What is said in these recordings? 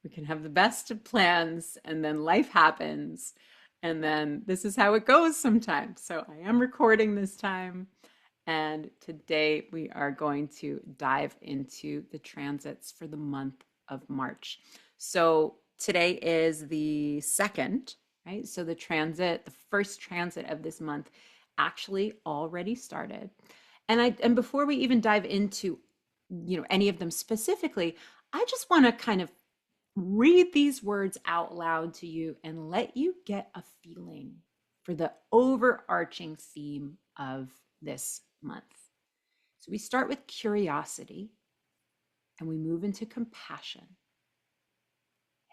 We can have the best of plans, and then life happens. And then this is how it goes sometimes. So I am recording this time. And today we are going to dive into the transits for the month of March. So today is the second, right? So the first transit of this month actually already started. And before we even dive into, any of them specifically, I just want to kind of read these words out loud to you and let you get a feeling for the overarching theme of this month. So we start with curiosity and we move into compassion.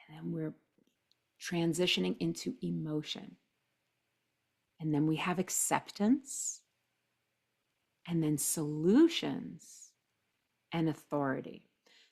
And then we're transitioning into emotion. And then we have acceptance, and then solutions and authority.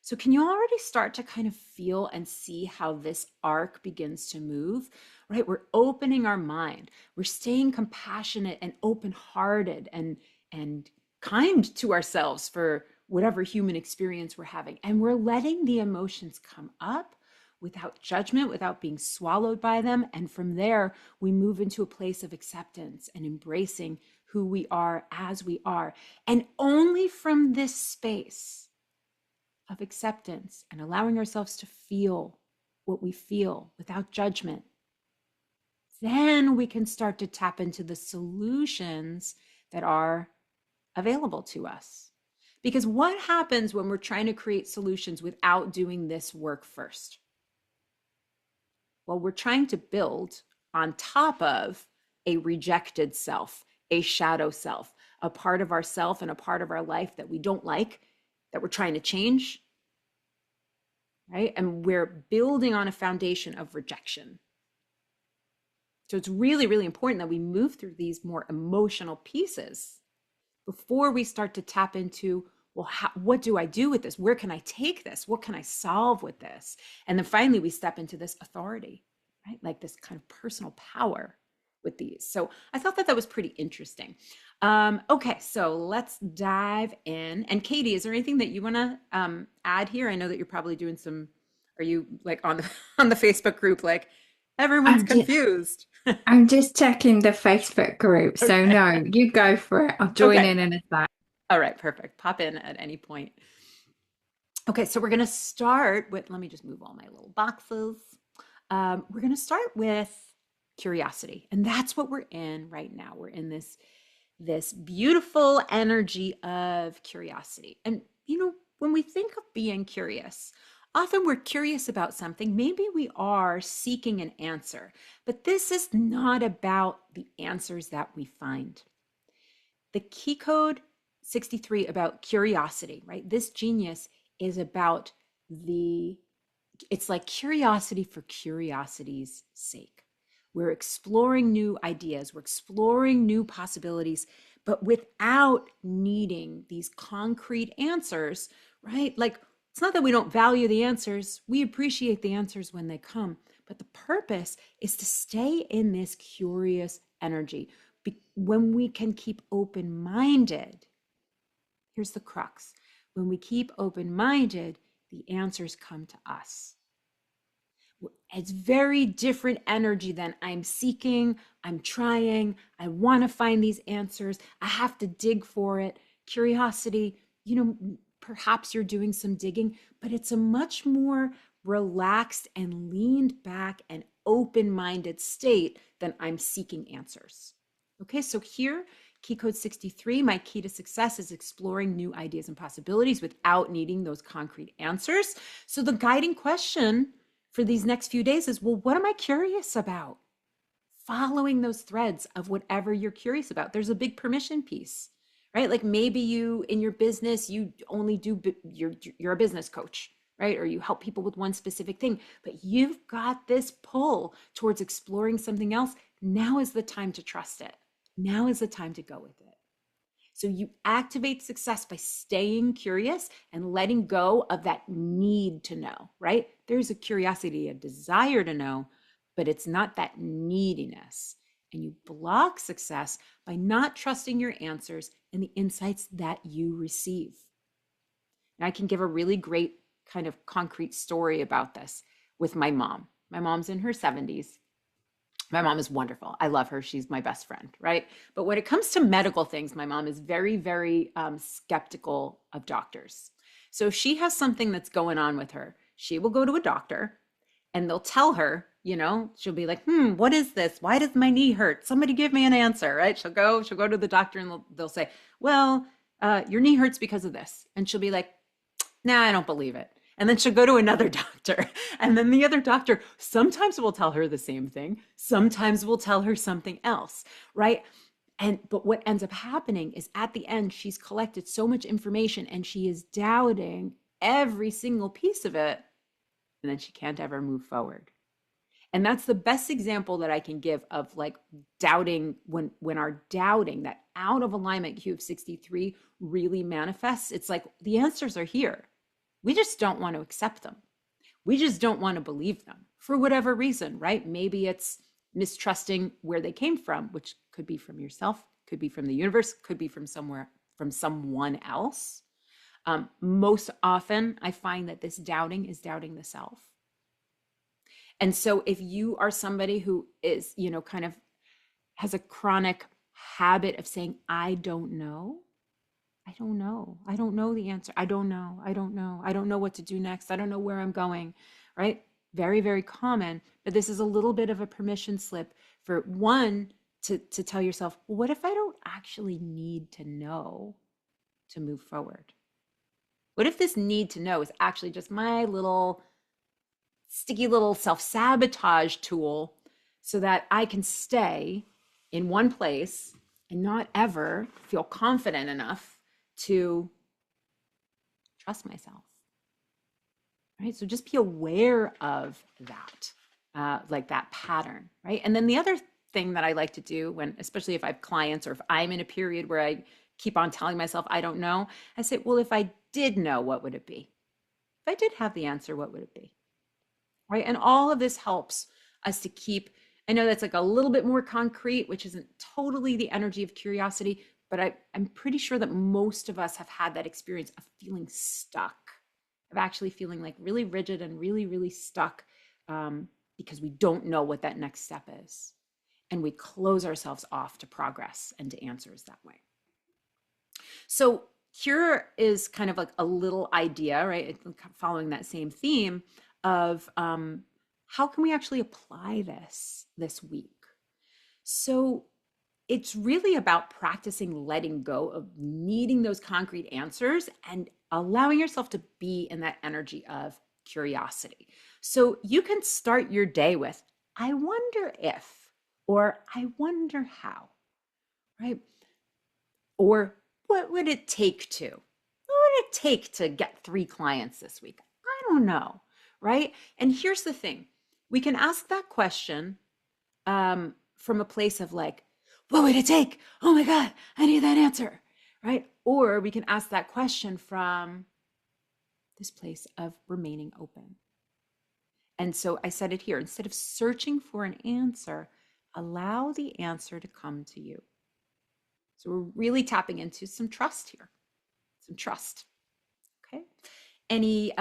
So can you already start to kind of feel and see how this arc begins to move, right? We're opening our mind. We're staying compassionate and open-hearted and kind to ourselves for whatever human experience we're having. And we're letting the emotions come up without judgment, without being swallowed by them. And from there, we move into a place of acceptance and embracing who we are as we are. And only from this space of acceptance and allowing ourselves to feel what we feel without judgment, then we can start to tap into the solutions that are available to us. Because what happens when we're trying to create solutions without doing this work first? Well, we're trying to build on top of a rejected self, a shadow self, a part of ourself and a part of our life that we don't like, that we're trying to change, right? And we're building on a foundation of rejection. So it's really, really important that we move through these more emotional pieces before we start to tap into, well, what do I do with this? Where can I take this? What can I solve with this? And then finally, we step into this authority, right? Like this kind of personal power with these. So I thought that was pretty interesting. Okay, so let's dive in. And Katie, is there anything that you want to add here? I know that you're probably doing some. Are you like on the on the Facebook group? Like everyone's I'm just, confused. I'm just checking the Facebook group. So Okay. no, you go for it. I'll join Okay. in a sec. All right. Perfect. Pop in at any point. Okay, so we're going to start with, let me just move all my little boxes. We're going to start with curiosity. And that's what we're in right now. We're in this beautiful energy of curiosity. And, when we think of being curious, often we're curious about something. Maybe we are seeking an answer, but this is not about the answers that we find. The key code 63 about curiosity, right? This genius is about it's like curiosity for curiosity's sake. We're exploring new ideas, we're exploring new possibilities, but without needing these concrete answers, right? Like, it's not that we don't value the answers, we appreciate the answers when they come, but the purpose is to stay in this curious energy. When we can keep open minded, here's the crux. When we keep open minded, the answers come to us. It's very different energy than I'm seeking, I'm trying, I want to find these answers, I have to dig for it. Curiosity, perhaps you're doing some digging, but it's a much more relaxed and leaned back and open minded state than I'm seeking answers. Okay, so here, key code 63, my key to success is exploring new ideas and possibilities without needing those concrete answers. So the guiding question for these next few days is, well, what am I curious about? Following those threads of whatever you're curious about. There's a big permission piece, right? Like maybe you in your business, you only do, you're a business coach, right? Or you help people with one specific thing, but you've got this pull towards exploring something else. Now is the time to trust it. Now is the time to go with it. So you activate success by staying curious and letting go of that need to know, right? There's a curiosity, a desire to know, but it's not that neediness. And you block success by not trusting your answers and the insights that you receive. And I can give a really great kind of concrete story about this. with my mom. My mom's in her 70s. My mom is wonderful. I love her. She's my best friend, right? But when it comes to medical things, my mom is very, very skeptical of doctors. So if she has something that's going on with her, she will go to a doctor and they'll tell her, she'll be like, what is this? Why does my knee hurt? Somebody give me an answer, right? She'll go to the doctor and they'll say, well, your knee hurts because of this. And she'll be like, nah, I don't believe it. And then she'll go to another doctor. And then the other doctor sometimes will tell her the same thing. Sometimes will tell her something else, right? But what ends up happening is at the end, she's collected so much information and she is doubting every single piece of it. And then she can't ever move forward. And that's the best example that I can give of like doubting when our doubting, that out of alignment Q of 63 really manifests. It's like the answers are here. We just don't want to accept them. We just don't want to believe them for whatever reason, right? Maybe it's mistrusting where they came from, which could be from yourself, could be from the universe, could be from somewhere, from someone else. Most often, I find that this doubting is doubting the self. And so if you are somebody who is, kind of has a chronic habit of saying, I don't know, I don't know. I don't know the answer. I don't know. I don't know. I don't know what to do next. I don't know where I'm going, right? Very, very common. But this is a little bit of a permission slip for one to tell yourself, well, what if I don't actually need to know to move forward? What if this need to know is actually just my little sticky little self-sabotage tool so that I can stay in one place and not ever feel confident enough to trust myself, right? So just be aware of that, like that pattern, right? And then the other thing that I like to do when, especially if I have clients or if I'm in a period where I keep on telling myself, I don't know, I say, well, if I did know, what would it be? If I did have the answer, what would it be? Right? And all of this helps us to keep, I know that's like a little bit more concrete, which isn't totally the energy of curiosity, but I'm pretty sure that most of us have had that experience of feeling stuck, of actually feeling like really rigid and really, really stuck because we don't know what that next step is. And we close ourselves off to progress and to answers that way. So here is kind of like a little idea, right? Following that same theme of how can we actually apply this week? So it's really about practicing letting go of needing those concrete answers and allowing yourself to be in that energy of curiosity. So you can start your day with, I wonder if, or I wonder how, right? Or what would it take to? What would it take to get 3 clients this week? I don't know, right? And here's the thing. We can ask that question from a place of like, what would it take? Oh my God, I need that answer, right? Or we can ask that question from this place of remaining open. And so I said it here, instead of searching for an answer, allow the answer to come to you. So we're really tapping into some trust here, some trust. Okay. Any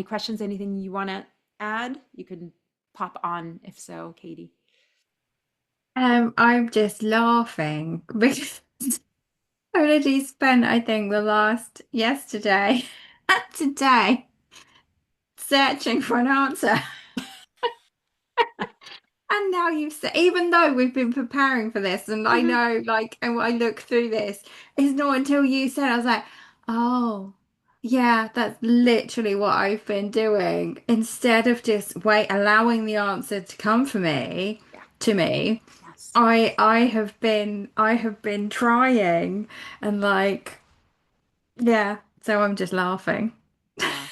questions, anything you want to add? You can pop on if so, Katie. I'm just laughing because I literally spent, I think, the last yesterday and today searching for an answer. And now you've said, even though we've been preparing for this, and I Mhm. know, like, and I look through this, it's not until you said, I was like, oh, yeah, that's literally what I've been doing. Instead of just allowing the answer to come Yeah. to me, Yes. I have been trying, and like, yeah, so I'm just laughing. Yeah.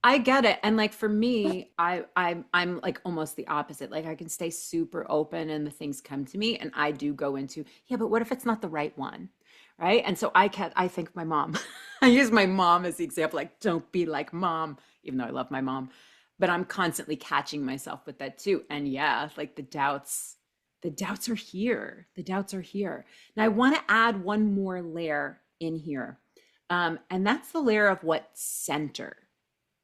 I get it. And like for me, I'm like almost the opposite. Like I can stay super open and the things come to me and I do go into, yeah, but what if it's not the right one? Right? And so I think of my mom. I use my mom as the example, like don't be like mom, even though I love my mom. But I'm constantly catching myself with that too. And yeah, like the doubts are here. The doubts are here. Now I want to add one more layer in here. And that's the layer of what center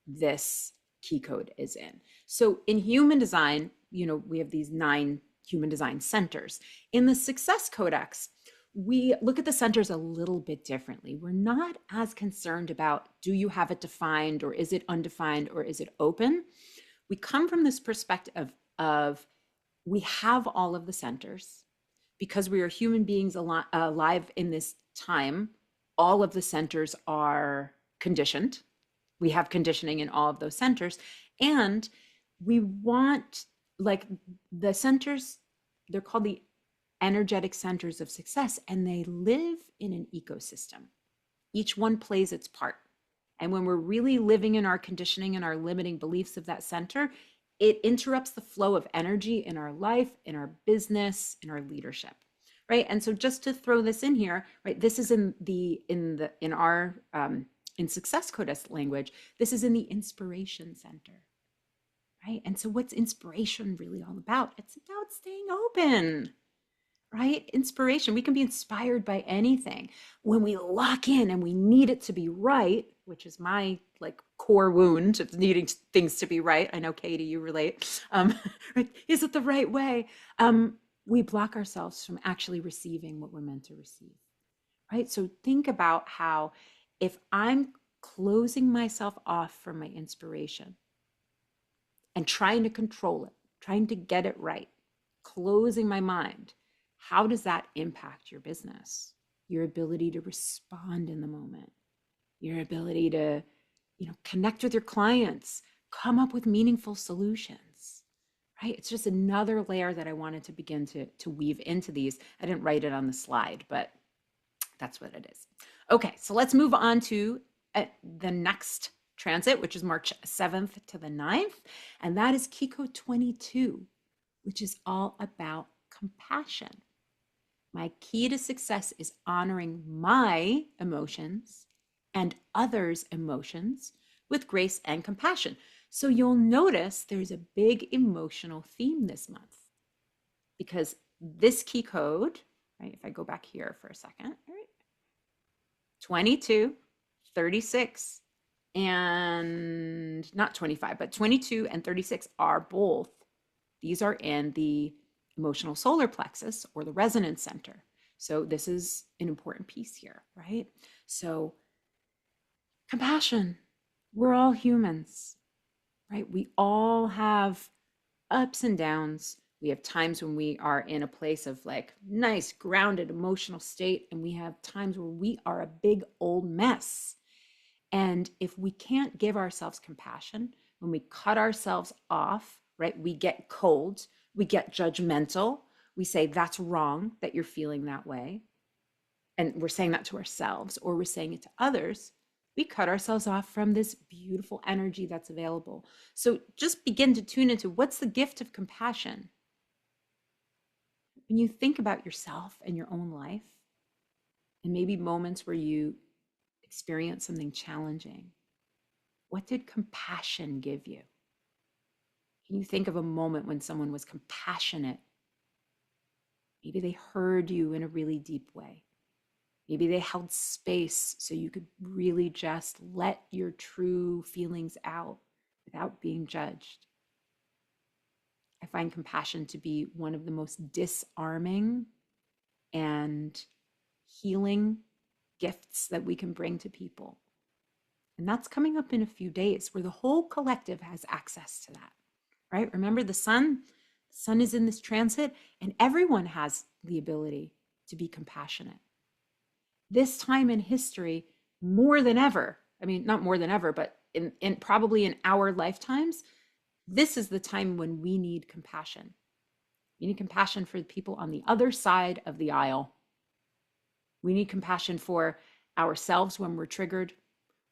this key code is in. So in human design, we have these 9 human design centers. In the Success Codex, we look at the centers a little bit differently. We're not as concerned about, do you have it defined, or is it undefined, or is it open? We come from this perspective of we have all of the centers because we are human beings alive in this time. All of the centers are conditioned. We have conditioning in all of those centers. And we want, like, the centers, they're called the energetic centers of success, and they live in an ecosystem. Each one plays its part. And when we're really living in our conditioning and our limiting beliefs of that center, it interrupts the flow of energy in our life, in our business, in our leadership. Right. And so just to throw this in here, right, this is in our in Success Codex language, this is in the inspiration center. Right. And so what's inspiration really all about? It's about staying open. Right? Inspiration. We can be inspired by anything. When we lock in and we need it to be right, which is my like core wound of needing things to be right. I know, Katie, you relate. Right? Is it the right way? We block ourselves from actually receiving what we're meant to receive. Right? So think about how, if I'm closing myself off from my inspiration and trying to control it, trying to get it right, closing my mind, how does that impact your business? Your ability to respond in the moment, your ability to, connect with your clients, come up with meaningful solutions, right? It's just another layer that I wanted to begin to weave into these. I didn't write it on the slide, but that's what it is. Okay, so let's move on to the next transit, which is March 7th to the 9th. And that is Kiko 22, which is all about compassion. My key to success is honoring my emotions and others' emotions with grace and compassion. So you'll notice there's a big emotional theme this month, because this key code, right? If I go back here for a second, right? 22, 36, and not 25, but 22 and 36 are both, these are in the emotional solar plexus, or the resonance center. So this is an important piece here, right? So compassion, we're all humans, right? We all have ups and downs. We have times when we are in a place of like nice, grounded, emotional state, and we have times where we are a big old mess. And if we can't give ourselves compassion, when we cut ourselves off, right, we get cold, we get judgmental. We say, that's wrong that you're feeling that way. And we're saying that to ourselves, or we're saying it to others. We cut ourselves off from this beautiful energy that's available. So just begin to tune into, what's the gift of compassion? When you think about yourself and your own life, and maybe moments where you experience something challenging, what did compassion give you? Can you think of a moment when someone was compassionate? Maybe they heard you in a really deep way. Maybe they held space so you could really just let your true feelings out without being judged. I find compassion to be one of the most disarming and healing gifts that we can bring to people. And that's coming up in a few days, where the whole collective has access to that, right? Remember, the sun is in this transit, and everyone has the ability to be compassionate. This time in history, more than ever, I mean, not more than ever, but in probably in our lifetimes, this is the time when we need compassion. We need compassion for the people on the other side of the aisle. We need compassion for ourselves when we're triggered.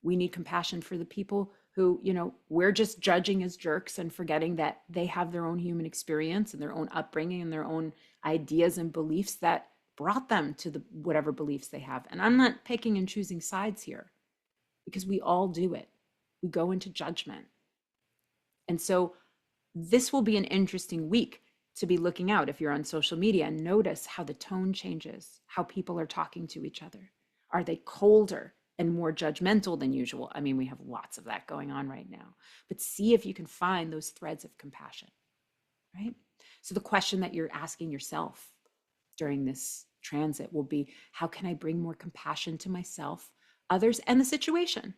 We need compassion for the people who, we're just judging as jerks and forgetting that they have their own human experience and their own upbringing and their own ideas and beliefs that brought them to the whatever beliefs they have. And I'm not picking and choosing sides here, because we all do it. We go into judgment. And so this will be an interesting week to be looking out if you're on social media, and notice how the tone changes, how people are talking to each other. Are they colder and more judgmental than usual. I mean, we have lots of that going on right now, but see if you can find those threads of compassion, right? So the question that you're asking yourself during this transit will be, how can I bring more compassion to myself, others, and the situation?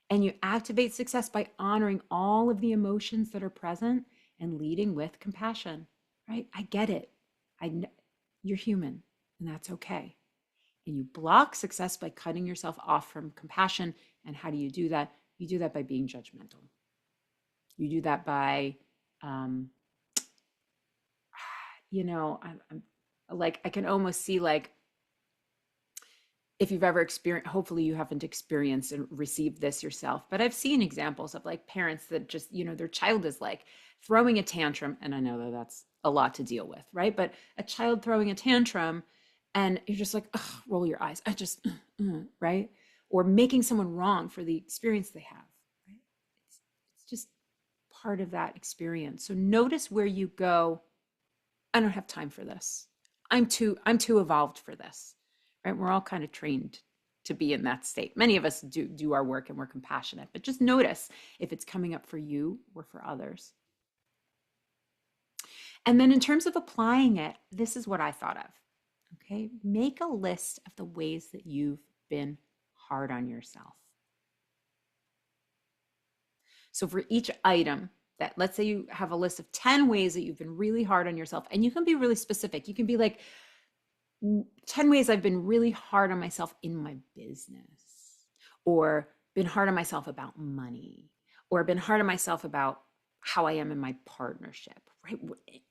And you activate success by honoring all of the emotions that are present and leading with compassion, right? I get it. You're human, and that's okay. And you block success by cutting yourself off from compassion. And how do you do that? You do that by being judgmental. You do that by, um, I'm like, I can almost see like, if you've ever experienced, hopefully you haven't experienced and received this yourself, but I've seen examples of like parents that just, their child is like throwing a tantrum. And I know that that's a lot to deal with, right? But a child throwing a tantrum and you're just like, ugh, roll your eyes. Right? Or making someone wrong for the experience they have, right? It's just part of that experience. So notice where you go, I don't have time for this. I'm too evolved for this. Right? We're all kind of trained to be in that state. Many of us do our work and we're compassionate, but just notice if it's coming up for you or for others. And then in terms of applying it, this is what I thought of. Okay? Make a list of the ways that you've been hard on yourself. So for each item, that let's say you have a list of 10 ways that you've been really hard on yourself, and you can be really specific. You can be like, 10 ways I've been really hard on myself in my business, or been hard on myself about money, or been hard on myself about how I am in my partnership, right?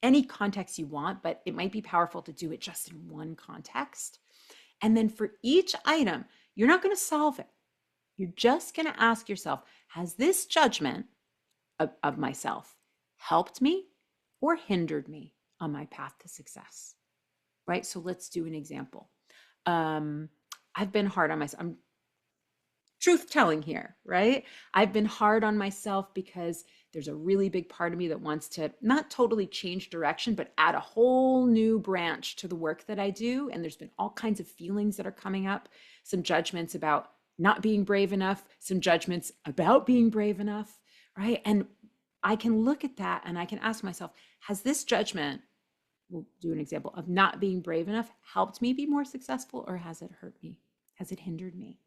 Any context you want, but it might be powerful to do it just in one context. And then for each item, you're not going to solve it. You're just going to ask yourself, has this judgment of myself helped me or hindered me on my path to success? Right? So let's do an example. I've been hard on myself. I'm truth telling here, right? I've been hard on myself because there's a really big part of me that wants to not totally change direction, but add a whole new branch to the work that I do. And there's been all kinds of feelings that are coming up, some judgments about not being brave enough, some judgments about being brave enough, right? And I can look at that and I can ask myself, has this judgment, we'll do an example of not being brave enough, helped me be more successful, or has it hurt me? Has it hindered me?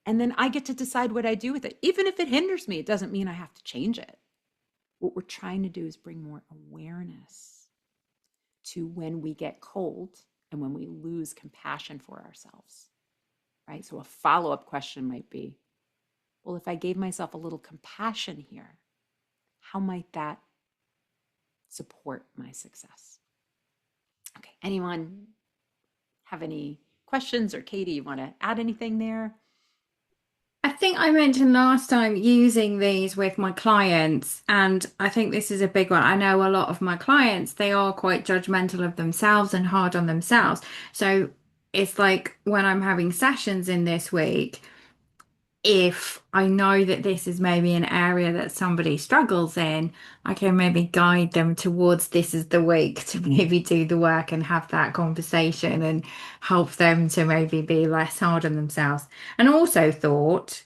And then I get to decide what I do with it. Even if it hinders me, it doesn't mean I have to change it. What we're trying to do is bring more awareness to when we get cold and when we lose compassion for ourselves, right? So a follow-up question might be, well, if I gave myself a little compassion here, how might that support my success? Okay, anyone have any questions? Or Katie, you want to add anything there? I think I mentioned last time using these with my clients, and I think this is a big one. I know a lot of my clients, they are quite judgmental of themselves and hard on themselves. So it's like when I'm having sessions in this week, if I know that this is maybe an area that somebody struggles in, I can maybe guide them towards this is the week to maybe do the work and have that conversation and help them to maybe be less hard on themselves. And also thought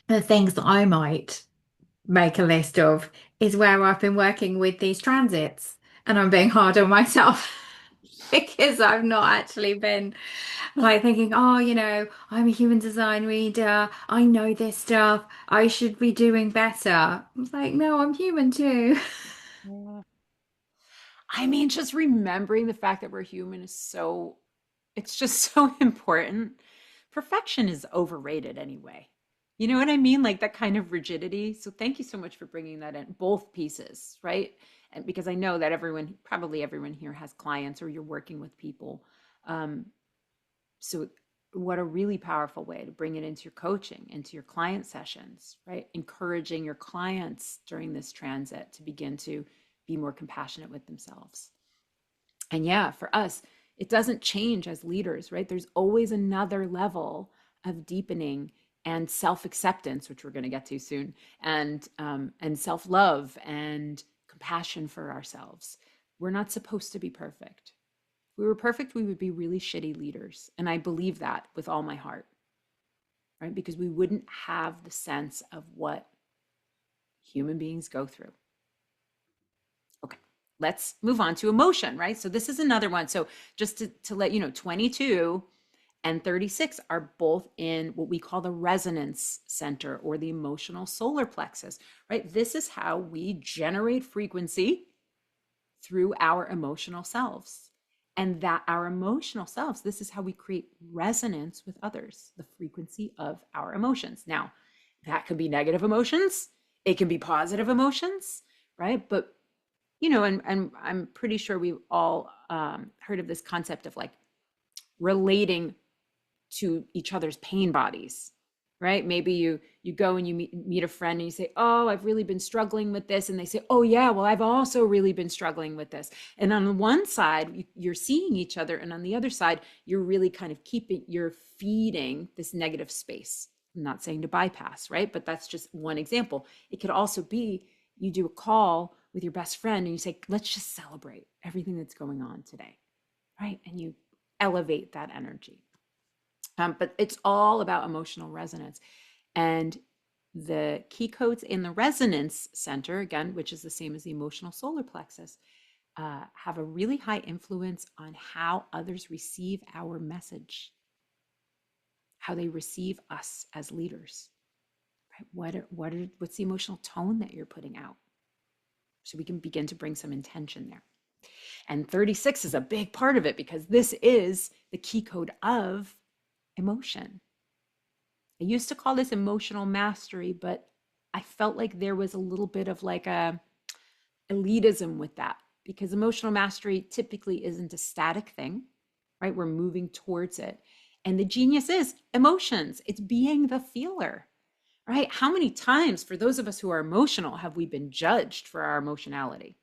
the things that I might make a list of is where I've been working with these transits and I'm being hard on myself because I've not actually been like thinking, oh, I'm a human design reader. I know this stuff. I should be doing better. I was like, no, I'm human too. Yeah. I mean, just remembering the fact that we're human is so, it's just so important. Perfection is overrated anyway. You know what I mean? Like that kind of rigidity. So thank you so much for bringing that in, both pieces, right? And because I know that everyone, probably everyone here has clients or you're working with people. Um, so what a really powerful way to bring it into your coaching, into your client sessions, right? Encouraging your clients during this transit to begin to be more compassionate with themselves. And yeah, for us, it doesn't change as leaders, right? There's always another level of deepening and self-acceptance, which we're going to get to soon, and self-love and compassion for ourselves. We're not supposed to be perfect. If we were perfect, we would be really shitty leaders. And I believe that with all my heart, right? Because we wouldn't have the sense of what human beings go through. Okay, let's move on to emotion, right? So this is another one. So just to let you know, 22 and 36 are both in what we call the resonance center or the emotional solar plexus, right? This is how we generate frequency through our emotional selves. And that our emotional selves, this is how we create resonance with others, the frequency of our emotions. Now, that could be negative emotions, it can be positive emotions, right? But and I'm pretty sure we've all heard of this concept of like relating to each other's pain bodies, right? Maybe you go and you meet a friend and you say, oh, I've really been struggling with this, and they say, oh yeah, well, I've also really been struggling with this. And on the one side you're seeing each other, and on the other side you're really kind of you're feeding this negative space. I'm not saying to bypass, right? But that's just one example. It could also be you do a call with your best friend and you say, let's just celebrate everything that's going on today, right? And you elevate that energy. But it's all about emotional resonance. And the key codes in the resonance center, again, which is the same as the emotional solar plexus, have a really high influence on how others receive our message, how they receive us as leaders. Right? What's the emotional tone that you're putting out? So we can begin to bring some intention there. And 36 is a big part of it because this is the key code of emotion. I used to call this emotional mastery, but I felt like there was a little bit of like a elitism with that because emotional mastery typically isn't a static thing, right? We're moving towards it. And the genius is emotions. It's being the feeler, right? How many times, for those of us who are emotional, have we been judged for our emotionality?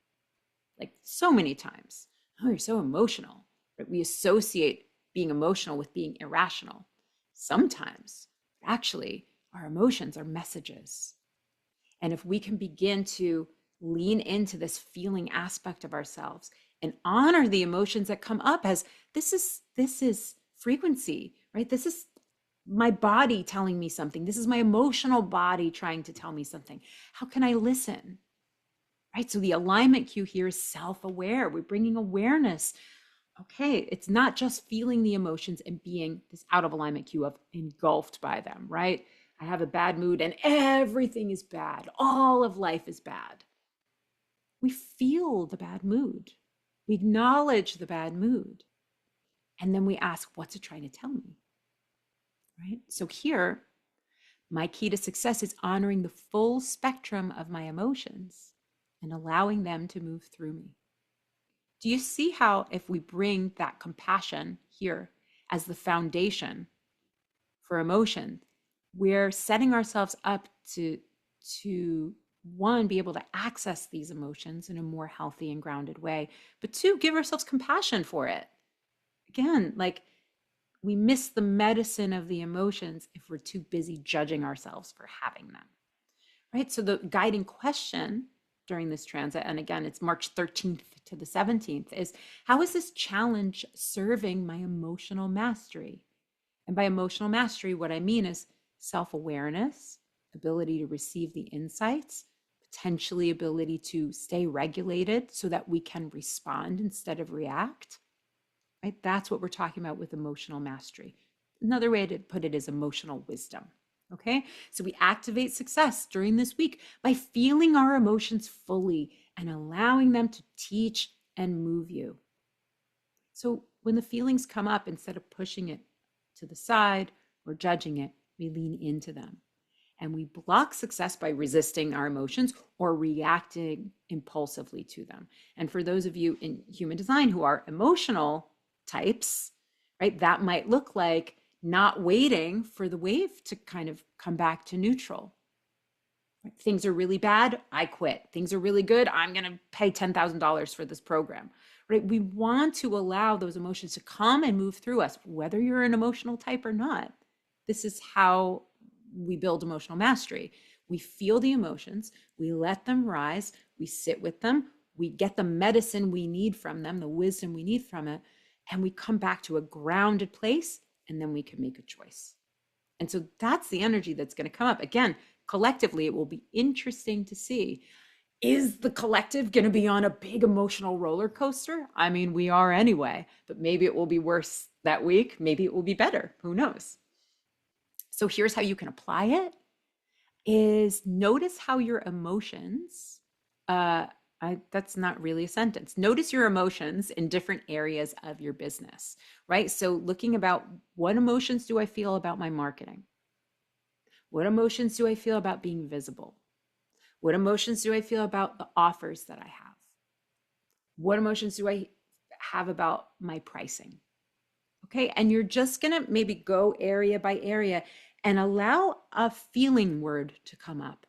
Like so many times. Oh, you're so emotional. Right? We associate being emotional with being irrational. Sometimes, actually, our emotions are messages. And if we can begin to lean into this feeling aspect of ourselves and honor the emotions that come up as this is frequency, right? This is my body telling me something. This is my emotional body trying to tell me something. How can I listen? Right? So the alignment cue here is self-aware. We're bringing awareness. Okay, it's not just feeling the emotions and being this out of alignment cue of engulfed by them, right? I have a bad mood and everything is bad. All of life is bad. We feel the bad mood. We acknowledge the bad mood. And then we ask, what's it trying to tell me? Right? So here, my key to success is honoring the full spectrum of my emotions and allowing them to move through me. Do you see how if we bring that compassion here as the foundation for emotion, we're setting ourselves up to one, be able to access these emotions in a more healthy and grounded way, but two, give ourselves compassion for it. Again, like we miss the medicine of the emotions if we're too busy judging ourselves for having them, right? So the guiding question during this transit, and again, it's March 13th to the 17th, is how is this challenge serving my emotional mastery? And by emotional mastery, what I mean is self-awareness, ability to receive the insights, potentially ability to stay regulated so that we can respond instead of react, right? That's what we're talking about with emotional mastery. Another way to put it is emotional wisdom. Okay, so we activate success during this week by feeling our emotions fully and allowing them to teach and move you. So when the feelings come up, instead of pushing it to the side or judging it, we lean into them. And we block success by resisting our emotions or reacting impulsively to them. And for those of you in human design who are emotional types, right, that might look like not waiting for the wave to kind of come back to neutral. Things are really bad, I quit. Things are really good, I'm going to pay $10,000 for this program. Right? We want to allow those emotions to come and move through us, whether you're an emotional type or not. This is how we build emotional mastery. We feel the emotions, we let them rise, we sit with them, we get the medicine we need from them, the wisdom we need from it, and we come back to a grounded place, and then we can make a choice. And so that's the energy that's going to come up. Again, collectively, it will be interesting to see, is the collective going to be on a big emotional roller coaster? I mean, we are anyway, but maybe it will be worse that week. Maybe it will be better. Who knows? So here's how you can apply it is notice how your emotions, uh, that's not really a sentence. Notice your emotions in different areas of your business, right? So looking about what emotions do I feel about my marketing? What emotions do I feel about being visible? What emotions do I feel about the offers that I have? What emotions do I have about my pricing? Okay. And you're just going to maybe go area by area and allow a feeling word to come up.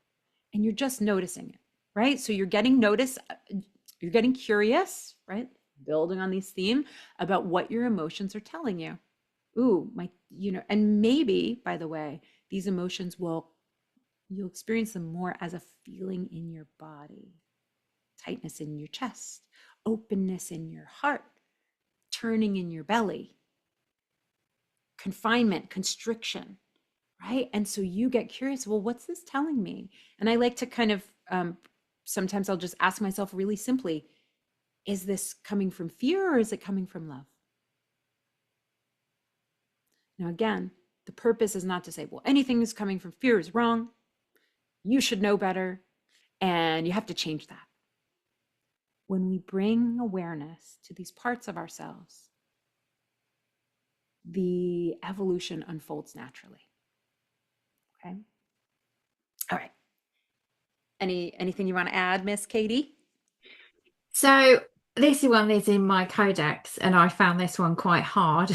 And you're just noticing it, right? So you're getting notice, you're getting curious, right? Building on these theme about what your emotions are telling you. Ooh, and maybe, by the way, these emotions you'll experience them more as a feeling in your body, tightness in your chest, openness in your heart, turning in your belly, confinement, constriction, right? And so you get curious, well, what's this telling me? And I like to kind of, sometimes I'll just ask myself really simply, is this coming from fear or is it coming from love? Now, again, the purpose is not to say, well, anything is coming from fear is wrong. You should know better. And you have to change that. When we bring awareness to these parts of ourselves, the evolution unfolds naturally. Okay. All right. Anything you want to add, Miss Katie? So this one is in my codex, and I found this one quite hard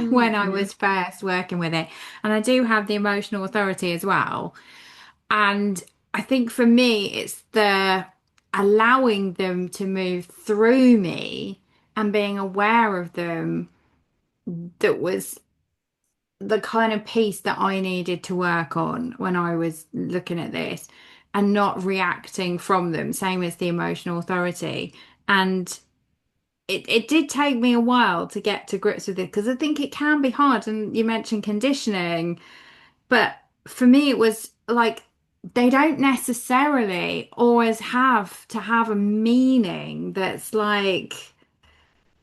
when I Mm-hmm. was first working with it. And I do have the emotional authority as well. And I think for me, it's the allowing them to move through me and being aware of them that was the kind of piece that I needed to work on when I was looking at this and not reacting from them, same as the emotional authority. And it did take me a while to get to grips with it because I think it can be hard. And you mentioned conditioning, but for me, it was like they don't necessarily always have to have a meaning that's like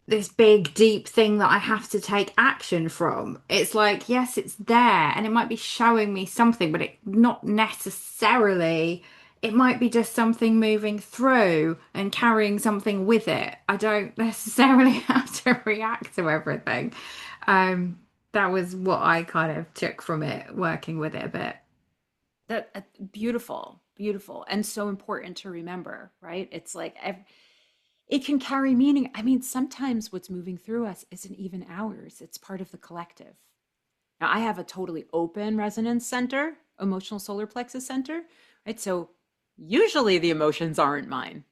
this big deep thing that I have to take action from. It's like, yes, it's there and it might be showing me something, but it not necessarily, it might be just something moving through and carrying something with it. I don't necessarily have to react to everything. Um, that was what I kind of took from it, working with it a bit. That beautiful, beautiful, and so important to remember, right? It's like it can carry meaning. I mean, sometimes what's moving through us isn't even ours, it's part of the collective. Now, I have a totally open resonance center, emotional solar plexus center, right? So usually the emotions aren't mine.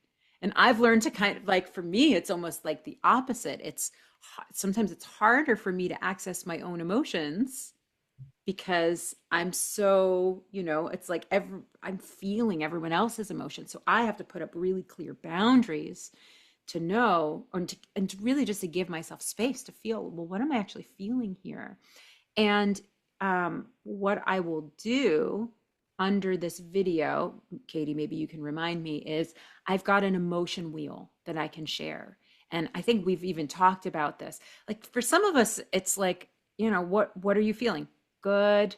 And I've learned to kind of like, for me, it's almost like the opposite. Sometimes it's harder for me to access my own emotions because I'm so, it's like I'm feeling everyone else's emotions. So I have to put up really clear boundaries to know and to really just to give myself space to feel, well, what am I actually feeling here? And what I will do under this video, Katie, maybe you can remind me, is I've got an emotion wheel that I can share. And I think we've even talked about this. Like for some of us, it's like, what are you feeling? Good,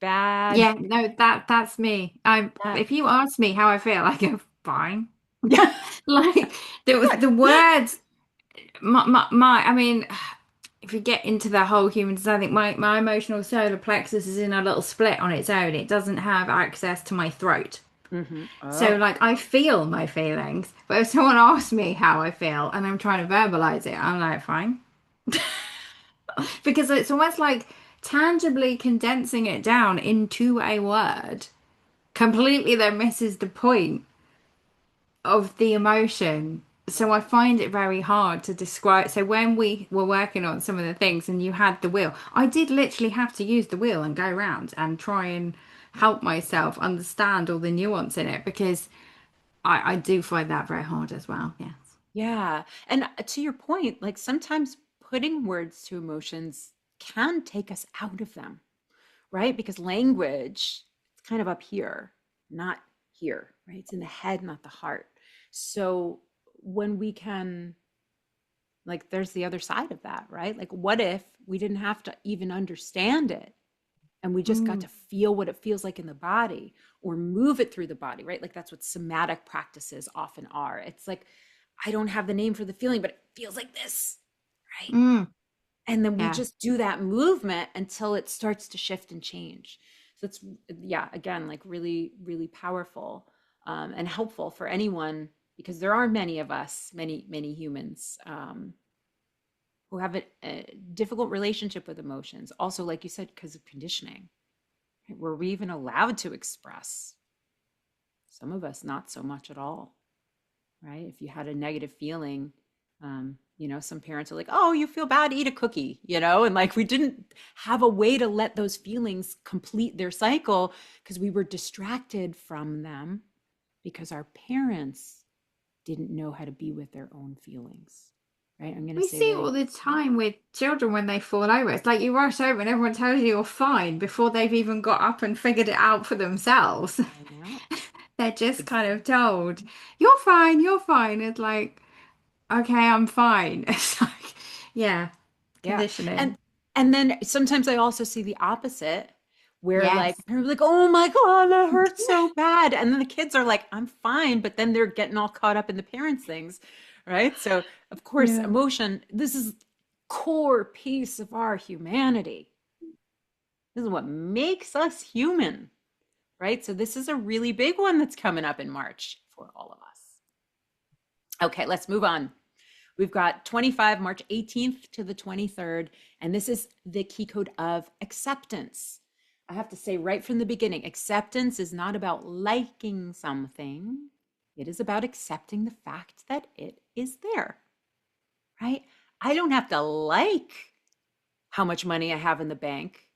bad, Yeah, no, that's me. I that. if you ask me how I feel, I go fine. Yeah, Like good. the words, I mean, if you get into the whole human design, I think my emotional solar plexus is in a little split on its own. It doesn't have access to my throat. So Oh, like I feel my feelings, but if someone asks me how I feel and I'm trying to verbalize it, I'm like, fine. Because it's almost like tangibly condensing it down into a word completely then misses the point of the emotion. So I find it very hard to describe. So when we were working on some of the things and you had the wheel, I did literally have to use the wheel and go around and try and help myself understand all the nuance in it because I do find that very hard as well. Yes. yeah. And to your point, like sometimes putting words to emotions can take us out of them, right? Because language, it's kind of up here, not here, right? It's in the head, not the heart. So when we can, like, there's the other side of that, right? Like, what if we didn't have to even understand it and we just got Mm. to feel what it feels like in the body or move it through the body, right? Like, that's what somatic practices often are. It's like, I don't have the name for the feeling, but it feels like this, right? Mm. And then we Yeah. just do that movement until it starts to shift and change. So it's, yeah, again, like really, really powerful, and helpful for anyone, because there are many of us, many humans, who have a difficult relationship with emotions. Also, like you said, because of conditioning, right? Were we even allowed to express? Some of us, not so much at all, right? If you had a negative feeling, some parents are like, oh, you feel bad, eat a cookie, and like we didn't have a way to let those feelings complete their cycle because we were distracted from them because our parents didn't know how to be with their own feelings, right? I'm going to We say see it very, all the time with children when they fall over. It's like you rush over and everyone tells you you're fine before they've even got up and figured it out for themselves. I know. They're just Ex- kind of told, you're fine, you're fine. It's like, okay, I'm fine. It's like, yeah, Yeah. And conditioning. and then sometimes I also see the opposite where like Yes. they're like, "Oh my God, that hurts so bad." And then the kids are like, "I'm fine," but then they're getting all caught up in the parents' things, right? So, of course, Yeah. emotion, this is core piece of our humanity. This is what makes us human, right? So this is a really big one that's coming up in March for all of us. Okay, let's move on. We've got 25, March 18th to the 23rd, and this is the key code of acceptance. I have to say right from the beginning, acceptance is not about liking something. It is about accepting the fact that it is there, right? I don't have to like how much money I have in the bank.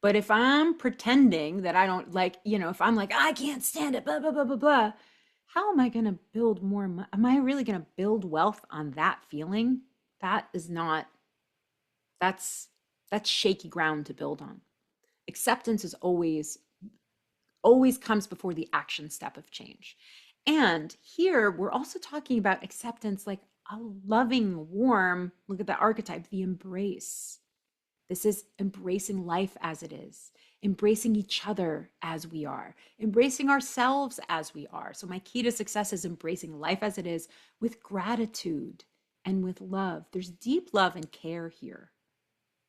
But if I'm pretending that I don't like, if I'm like, I can't stand it, blah, blah, blah, blah, blah, how am I going to build more? Am I really going to build wealth on that feeling? That is not, that's, that's shaky ground to build on. Acceptance is always comes before the action step of change. And here we're also talking about acceptance like a loving, warm, look at the archetype, the embrace. This is embracing life as it is, embracing each other as we are, embracing ourselves as we are. So, my key to success is embracing life as it is with gratitude and with love. There's deep love and care here,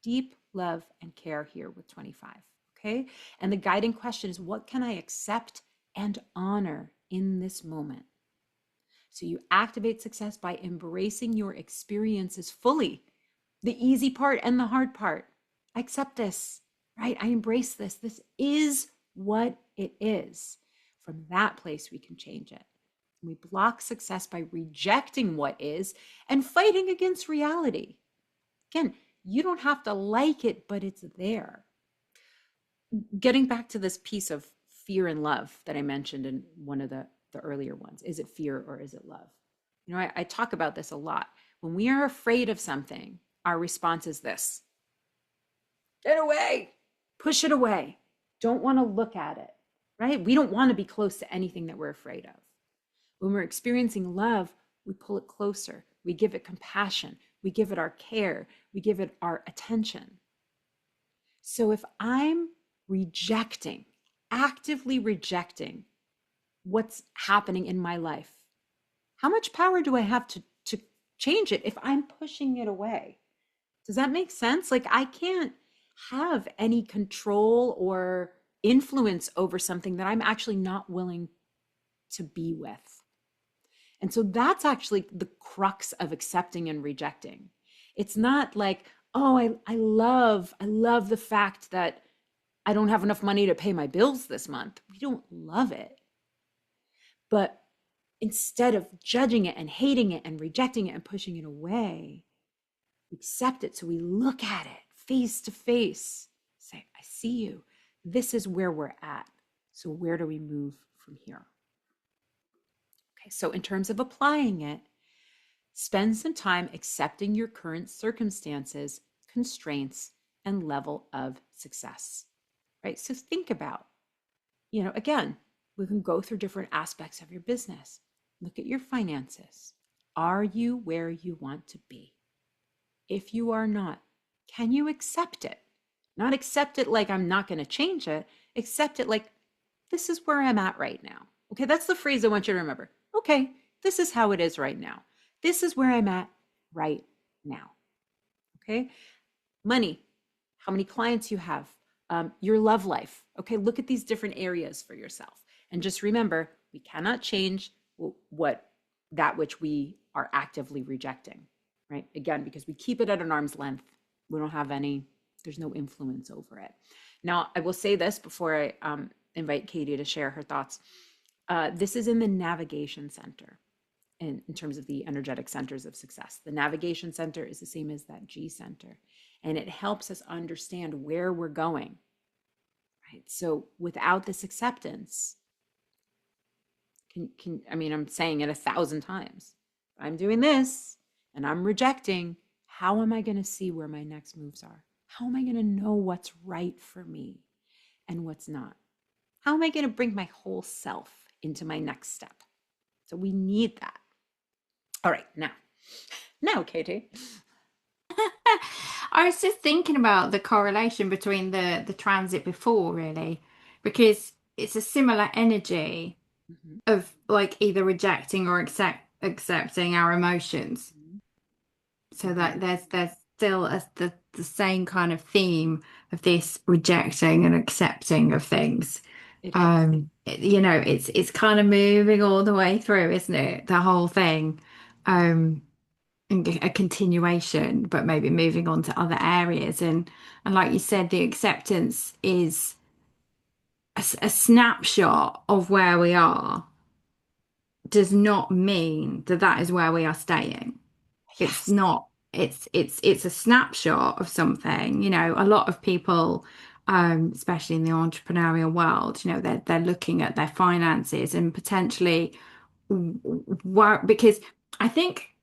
deep love and care here with 25. Okay. And the guiding question is, what can I accept and honor in this moment? So, you activate success by embracing your experiences fully, the easy part and the hard part. I accept this, right? I embrace this. This is what it is. From that place, we can change it. We block success by rejecting what is and fighting against reality. Again, you don't have to like it, but it's there. Getting back to this piece of fear and love that I mentioned in one of the earlier ones, is it fear or is it love? I talk about this a lot. When we are afraid of something, our response is this: get away, push it away. Don't want to look at it, right? We don't want to be close to anything that we're afraid of. When we're experiencing love, we pull it closer. We give it compassion. We give it our care. We give it our attention. So if I'm rejecting, actively rejecting what's happening in my life, how much power do I have to change it if I'm pushing it away? Does that make sense? Like, I can't have any control or influence over something that I'm actually not willing to be with. And so that's actually the crux of accepting and rejecting. It's not like, oh, I love the fact that I don't have enough money to pay my bills this month. We don't love it. But instead of judging it and hating it and rejecting it and pushing it away, we accept it. So we look at it face to face, say, I see you. This is where we're at. So where do we move from here? Okay, so in terms of applying it, Spend some time accepting your current circumstances, constraints, and level of success, right? So think about, again, we can go through different aspects of your business. Look at your finances. Are you where you want to be? If you are not, can you accept it? Not accept it like I'm not going to change it, accept it like this is where I'm at right now. Okay, that's the phrase I want you to remember. Okay, this is how it is right now. This is where I'm at right now. Okay, money, how many clients you have, your love life. Okay, look at these different areas for yourself. And just remember, we cannot change what that which we are actively rejecting, right? Again, because we keep it at an arm's length. We don't have any, there's no influence over it. Now, I will say this before I invite Katie to share her thoughts. This is in the navigation center in terms of the energetic centers of success. The navigation center is the same as that G center, and it helps us understand where we're going, right? So without this acceptance, I'm saying it 1,000 times. I'm doing this and I'm rejecting. How am I going to see where my next moves are? How am I going to know what's right for me and what's not? How am I going to bring my whole self into my next step? So we need that. All right, now, Katie. I was just thinking about the correlation between the transit before, really, because it's a similar energy Mhm, of like either rejecting or accepting our emotions. So mhm. that there's still the same kind of theme of this rejecting and accepting of things. It is. It's kind of moving all the way through, isn't it? The whole thing. Um, and a continuation, but maybe moving on to other areas. And like you said, the acceptance is a snapshot of where we are, does not mean that that is where we are staying. It's Yes. not. It's a snapshot of something. A lot of people, especially in the entrepreneurial world, they're looking at their finances and potentially, because I think,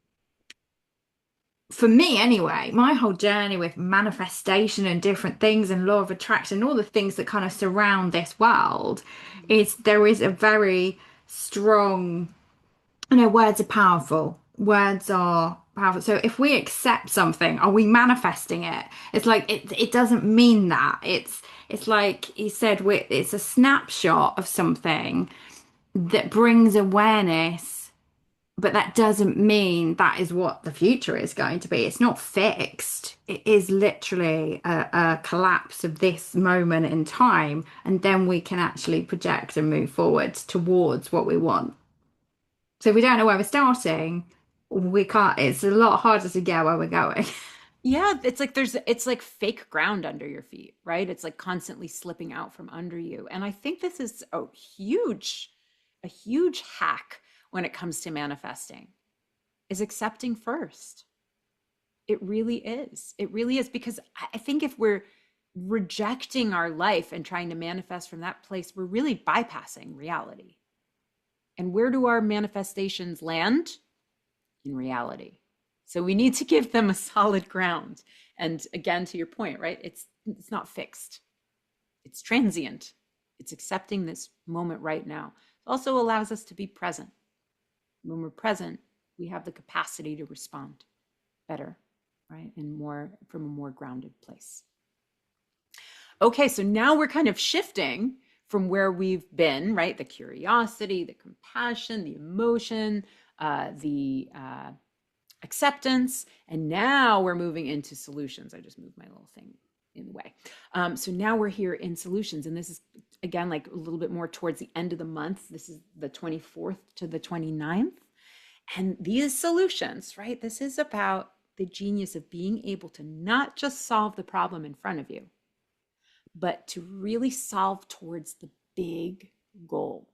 for me anyway, my whole journey with manifestation and different things and law of attraction, all the things that kind of surround this world, Mhm. is there is a very strong, words are powerful. Words are powerful. So if we accept something, are we manifesting it? It's like it doesn't mean that. It's like he said, it's a snapshot of something that brings awareness, but that doesn't mean that is what the future is going to be. It's not fixed. It is literally a collapse of this moment in time, and then we can actually project and move forward towards what we want. So if we don't know where we're starting, we can't, it's a lot harder to get where we're going. Yeah, it's like fake ground under your feet, right? It's like constantly slipping out from under you. And I think this is a huge hack when it comes to manifesting is accepting first. It really is. It really is because I think if we're rejecting our life and trying to manifest from that place, we're really bypassing reality. And where do our manifestations land? In reality. So we need to give them a solid ground. And again, to your point, right? It's not fixed. It's transient. It's accepting this moment right now. It also allows us to be present. When we're present, we have the capacity to respond better, right? And more from a more grounded place. Okay, so now we're kind of shifting from where we've been, right? The curiosity, the compassion, the emotion, the acceptance, and now we're moving into solutions. I just moved my little thing in the way. So now we're here in solutions, and this is again like a little bit more towards the end of the month. This is the 24th to the 29th. And these solutions, right? This is about the genius of being able to not just solve the problem in front of you, but to really solve towards the big goal.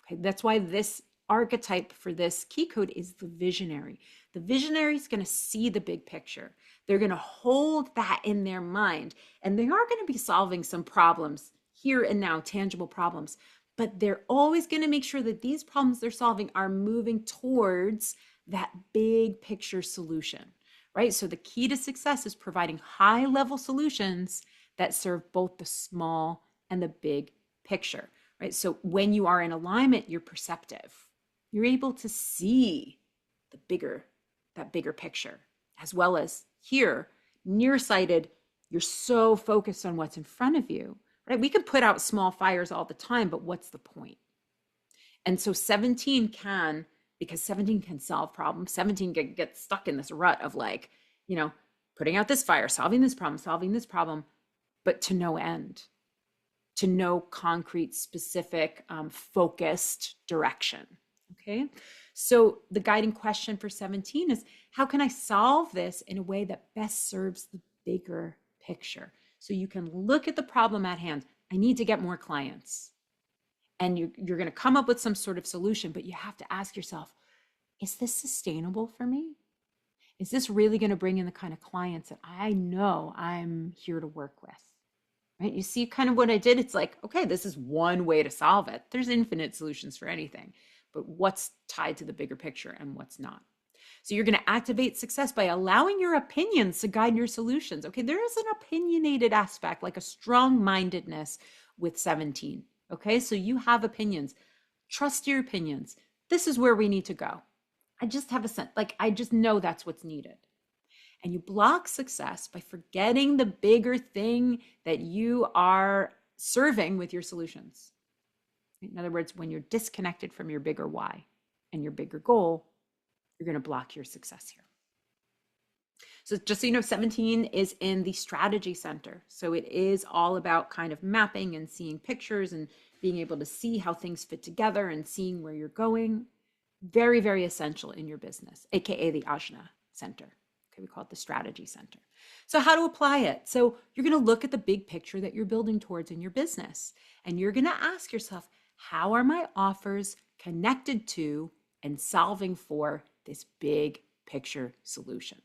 Okay, that's why this archetype for this key code is the visionary. The visionary is going to see the big picture. They're going to hold that in their mind, and they are going to be solving some problems here and now, tangible problems. but they're always going to make sure that these problems they're solving are moving towards that big picture solution, right? So the key to success is providing high level solutions that serve both the small and the big picture, right? So when you are in alignment, you're perceptive. You're able to see the bigger, that bigger picture, as well as here, nearsighted, you're so focused on what's in front of you, right? We can put out small fires all the time, but what's the point? And so 17 can, because 17 can solve problems, 17 gets stuck in this rut of like, you know, putting out this fire, solving this problem, but to no end, to no concrete, specific, focused direction. Okay. So the guiding question for 17 is, how can I solve this in a way that best serves the bigger picture? So you can look at the problem at hand. I need to get more clients. And you're going to come up with some sort of solution, but you have to ask yourself, is this sustainable for me? Is this really going to bring in the kind of clients that I know I'm here to work with? Right? You see kind of what I did? It's like, okay, this is one way to solve it. There's infinite solutions for anything, but what's tied to the bigger picture and what's not? So you're going to activate success by allowing your opinions to guide your solutions. Okay, there is an opinionated aspect, like a strong-mindedness with 17. Okay, so you have opinions. Trust your opinions. This is where we need to go. I just have a sense, like I just know that's what's needed. And you block success by forgetting the bigger thing that you are serving with your solutions. In other words, when you're disconnected from your bigger why and your bigger goal, you're going to block your success here. So just so you know, 17 is in the strategy center. So it is all about kind of mapping and seeing pictures and being able to see how things fit together and seeing where you're going. Very, very essential in your business, AKA the Ajna Center. Okay, we call it the strategy center. So how to apply it? So you're going to look at the big picture that you're building towards in your business. And you're going to ask yourself, how are my offers connected to and solving for this big picture solution?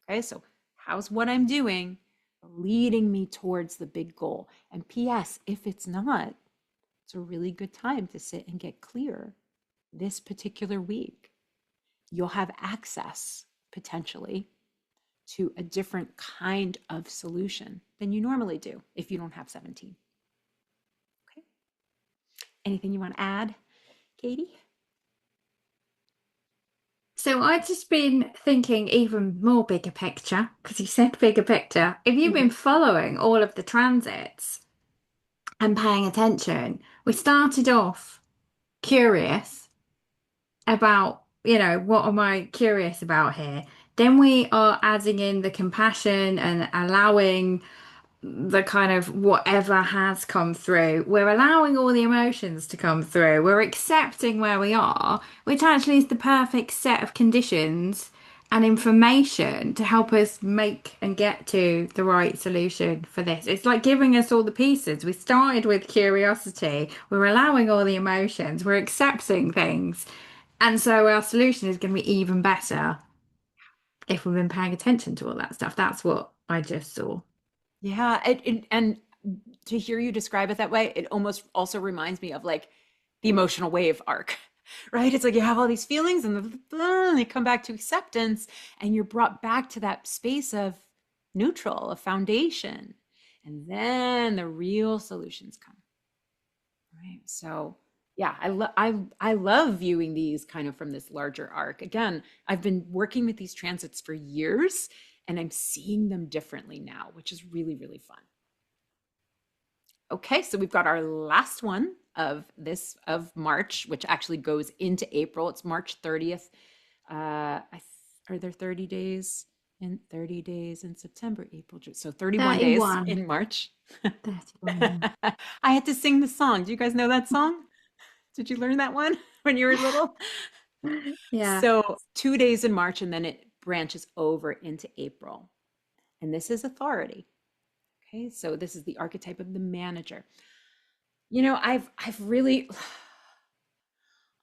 Okay, so how's what I'm doing leading me towards the big goal? And P.S., if it's not, it's a really good time to sit and get clear this particular week. You'll have access potentially to a different kind of solution than you normally do if you don't have 17. Okay. Anything you want to add, Katie? So I've just been thinking even more bigger picture, because you said bigger picture. If you've been following all of the transits and paying attention, we started off curious about, what am I curious about here? Then we are adding in the compassion and allowing the kind of whatever has come through. We're allowing all the emotions to come through. We're accepting where we are, which actually is the perfect set of conditions and information to help us make and get to the right solution for this. It's like giving us all the pieces. We started with curiosity, we're allowing all the emotions, we're accepting things. And so our solution is going to be even better if we've been paying attention to all that stuff. That's what I just saw. Yeah, and to hear you describe it that way, it almost also reminds me of like the emotional wave arc, right? It's like you have all these feelings and they come back to acceptance, and you're brought back to that space of neutral, of foundation, and then the real solutions come, right? So yeah, I love viewing these kind of from this larger arc. Again, I've been working with these transits for years, and I'm seeing them differently now, which is really, really fun. Okay, so we've got our last one of March, which actually goes into April. It's March 30th. Are there 30 days? In 30 days in September, April, June. So 31 days 31. in March. 31. I had to sing the song. Do you guys know that song? Did you learn that one when you were little? Yeah. So 2 days in March, and then it branches over into April. And this is authority. Okay, so this is the archetype of the manager. You know, I've really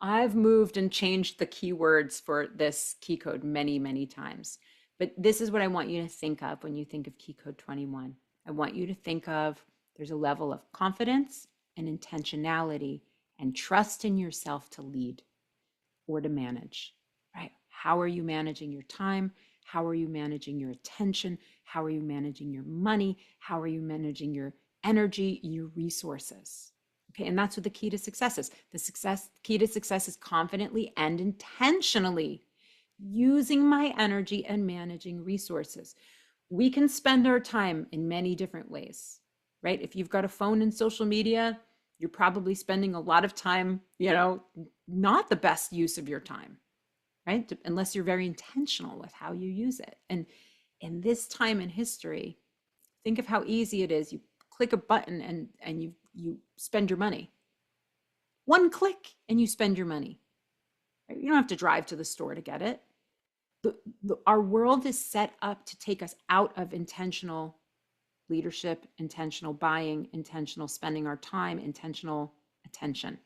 I've moved and changed the keywords for this key code many, many times. But this is what I want you to think of when you think of key code 21. I want you to think of There's a level of confidence and intentionality and trust in yourself to lead or to manage, right? How are you managing your time? How are you managing your attention? How are you managing your money? How are you managing your energy, your resources? Okay, and that's what the key to success is. Key to success is confidently and intentionally using my energy and managing resources. We can spend our time in many different ways, right? If you've got a phone and social media, you're probably spending a lot of time, not the best use of your time, right? Unless you're very intentional with how you use it. And in this time in history, think of how easy it is. You click a button and you spend your money. One click and you spend your money. Right? You don't have to drive to the store to get it. Our world is set up to take us out of intentional leadership, intentional buying, intentional spending our time, intentional attention.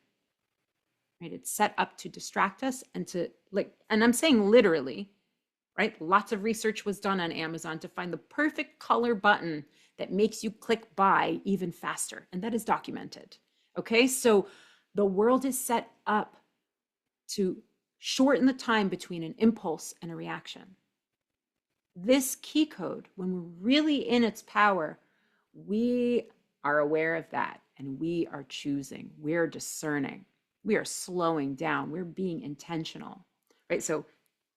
Right? It's set up to distract us and to and I'm saying literally, right? Lots of research was done on Amazon to find the perfect color button that makes you click buy even faster. And that is documented. Okay. So the world is set up to shorten the time between an impulse and a reaction. This key code, when we're really in its power, we are aware of that and we are choosing, we're discerning, we are slowing down, we're being intentional, right? So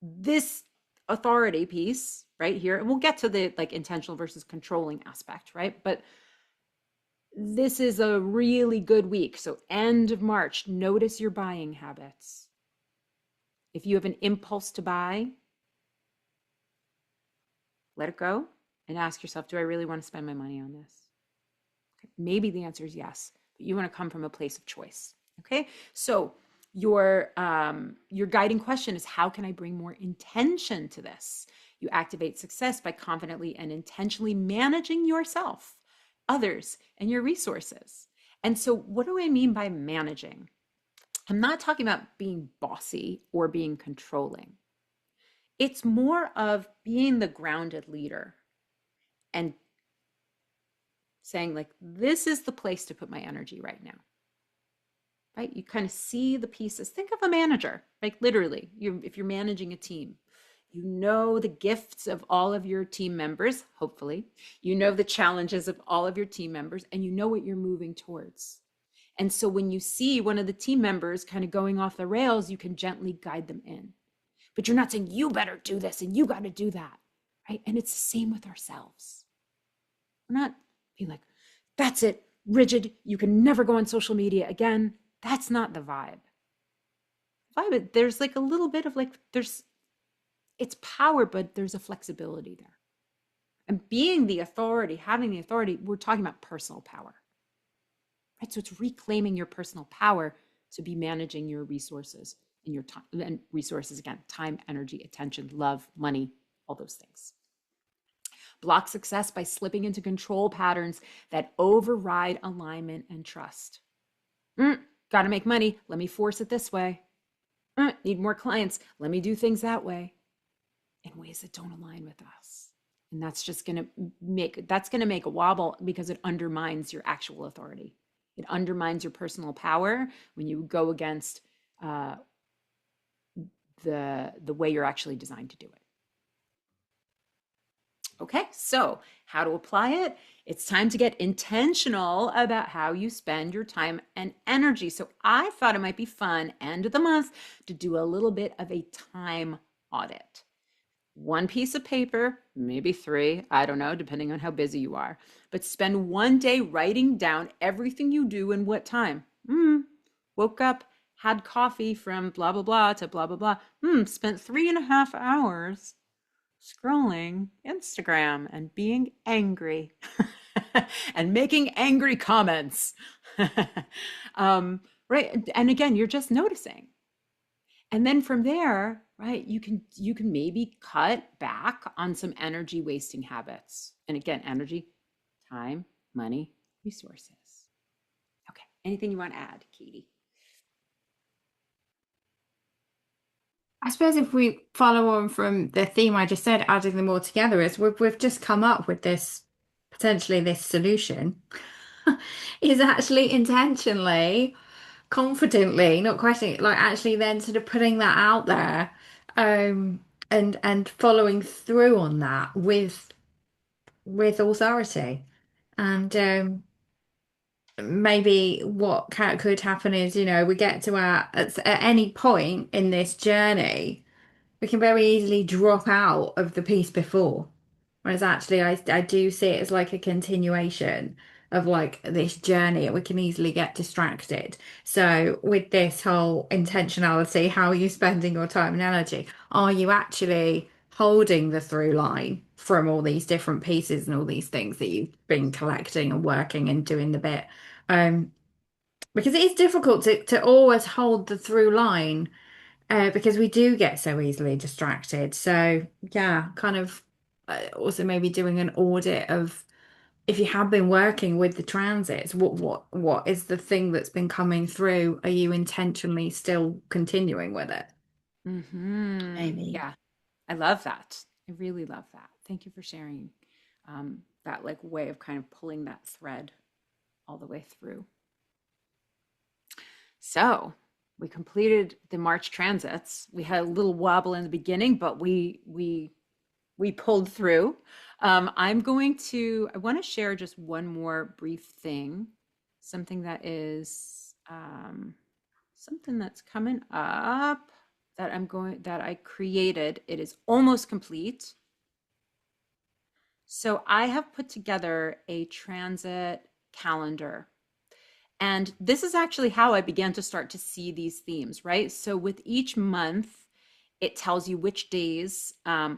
this authority piece right here, and we'll get to the intentional versus controlling aspect, right? But this is a really good week. So end of March, notice your buying habits. If you have an impulse to buy, let it go and ask yourself, do I really want to spend my money on this? Okay. Maybe the answer is yes, but you want to come from a place of choice. Okay. So your guiding question is, how can I bring more intention to this? You activate success by confidently and intentionally managing yourself, others, and your resources. And so what do I mean by managing? I'm not talking about being bossy or being controlling. It's more of being the grounded leader and saying, this is the place to put my energy right now. Right? You kind of see the pieces. Think of a manager, literally, if you're managing a team, you know the gifts of all of your team members, hopefully. You know the challenges of all of your team members, and you know what you're moving towards. And so when you see one of the team members kind of going off the rails, you can gently guide them in. But you're not saying, you better do this and you got to do that, right? And it's the same with ourselves. We're not being like, that's it, rigid, you can never go on social media again. That's not the vibe. There's a little bit of it's power, but there's a flexibility there. And being the authority, having the authority, we're talking about personal power, right? So it's reclaiming your personal power to be managing your resources and your time and resources, again, time, energy, attention, love, money, all those things. Block success by slipping into control patterns that override alignment and trust. Got to make money. Let me force it this way. Need more clients. Let me do things that way, in ways that don't align with us. And that's just going to make a wobble, because it undermines your actual authority. It undermines your personal power when you go against the way you're actually designed to do it. Okay, so how to apply it? It's time to get intentional about how you spend your time and energy. So I thought it might be fun, end of the month, to do a little bit of a time audit. One piece of paper, maybe three, I don't know, depending on how busy you are, but spend one day writing down everything you do and what time. Woke up, had coffee from blah, blah, blah to blah, blah, blah. Spent 3.5 hours scrolling Instagram and being angry and making angry comments. Right. And again, you're just noticing. And then from there, right, you can maybe cut back on some energy wasting habits. And again, energy, time, money, resources. Okay. Anything you want to add, Katie? I suppose if we follow on from the theme I just said, adding them all together, is we've just come up with this potentially this solution. is actually intentionally, confidently, not questioning, like actually then sort of putting that out there, and following through on that with authority. And maybe what could happen is, we get to at any point in this journey, we can very easily drop out of the piece before. Whereas actually, I do see it as like a continuation of like this journey, and we can easily get distracted. So, with this whole intentionality, how are you spending your time and energy? Are you actually holding the through line from all these different pieces and all these things that you've been collecting and working and doing the bit? Um, because it is difficult to always hold the through line, because we do get so easily distracted. So, yeah, kind of also maybe doing an audit of, if you have been working with the transits, what is the thing that's been coming through? Are you intentionally still continuing with it? Maybe. Yeah, I love that. I really love that. Thank you for sharing that like way of kind of pulling that thread all the way through. So we completed the March transits. We had a little wobble in the beginning, but we pulled through. I want to share just one more brief thing, something something that's coming up that I created. It is almost complete. So I have put together a transit calendar. And this is actually how I began to start to see these themes, right? So with each month, it tells you which days,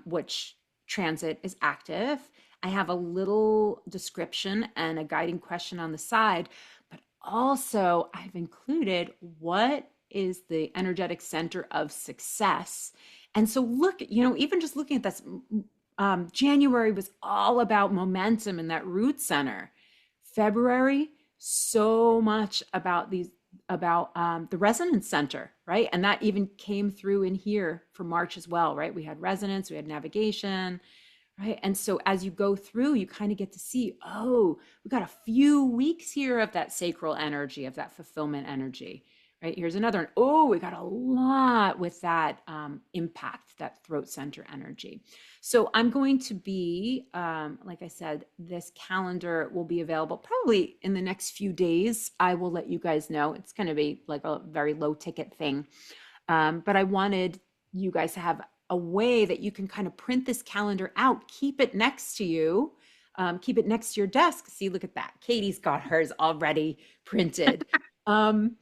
which transit is active. I have a little description and a guiding question on the side, but also I've included what is the energetic center of success. And so look, even just looking at this, January was all about momentum in that root center. February, so much about the resonance center, right? And that even came through in here for March as well, right? We had resonance, we had navigation, right? And so as you go through, you kind of get to see, oh, we got a few weeks here of that sacral energy, of that fulfillment energy, right? Here's another one. Oh, we got a lot with that impact, that throat center energy. So I'm going to be, like I said, this calendar will be available probably in the next few days. I will let you guys know. It's going to be like a very low ticket thing. But I wanted you guys to have a way that you can kind of print this calendar out, keep it next to you, keep it next to your desk. See, look at that. Katie's got hers already printed. Um,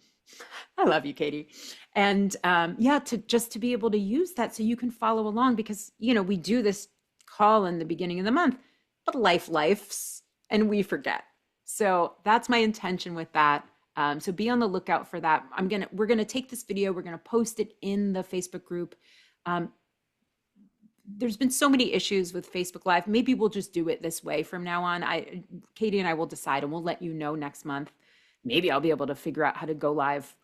I love you, Katie. And yeah, to be able to use that so you can follow along, because we do this call in the beginning of the month, but lifes and we forget. So that's my intention with that. So be on the lookout for that. We're gonna take this video, we're gonna post it in the Facebook group. Um, there's been so many issues with Facebook Live. Maybe we'll just do it this way from now on. Katie and I will decide, and we'll let you know next month. Maybe I'll be able to figure out how to go live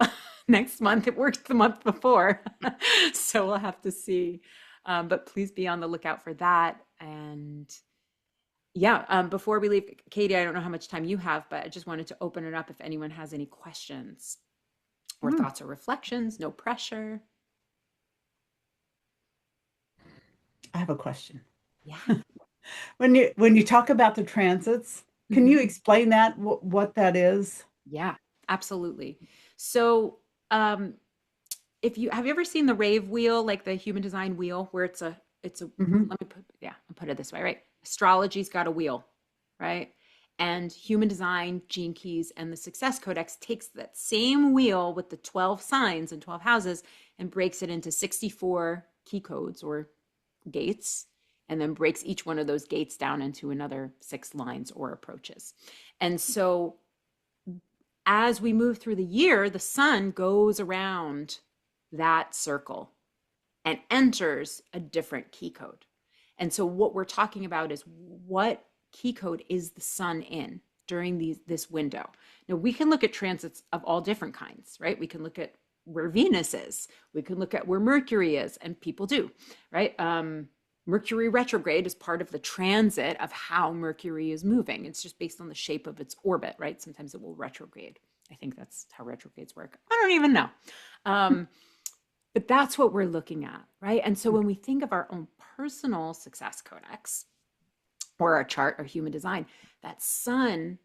next month. It worked the month before, so we'll have to see. But please be on the lookout for that. And yeah, before we leave, Katie, I don't know how much time you have, but I just wanted to open it up if anyone has any questions or Hmm. thoughts or reflections. No pressure. I have a question. Yeah. When you talk about the transits, can Mhm. you explain that what that is? Yeah, absolutely. So, if you have you ever seen the rave wheel, like the human design wheel, where it's a Hmm. I'll put it this way, right? Astrology's got a wheel, right? And human design, gene keys, and the success codex takes that same wheel with the 12 signs and 12 houses and breaks it into 64 key codes or gates, and then breaks each one of those gates down into another 6 lines or approaches. And so as we move through the year, the sun goes around that circle and enters a different key code. And so what we're talking about is, what key code is the sun in during this window? Now we can look at transits of all different kinds, right? We can look at where Venus is. We can look at where Mercury is, and people do, right? Mercury retrograde is part of the transit of how Mercury is moving. It's just based on the shape of its orbit, right? Sometimes it will retrograde. I think that's how retrogrades work. I don't even know. Um, but that's what we're looking at, right? And so when we think of our own personal success codex or our chart or human design, that sun,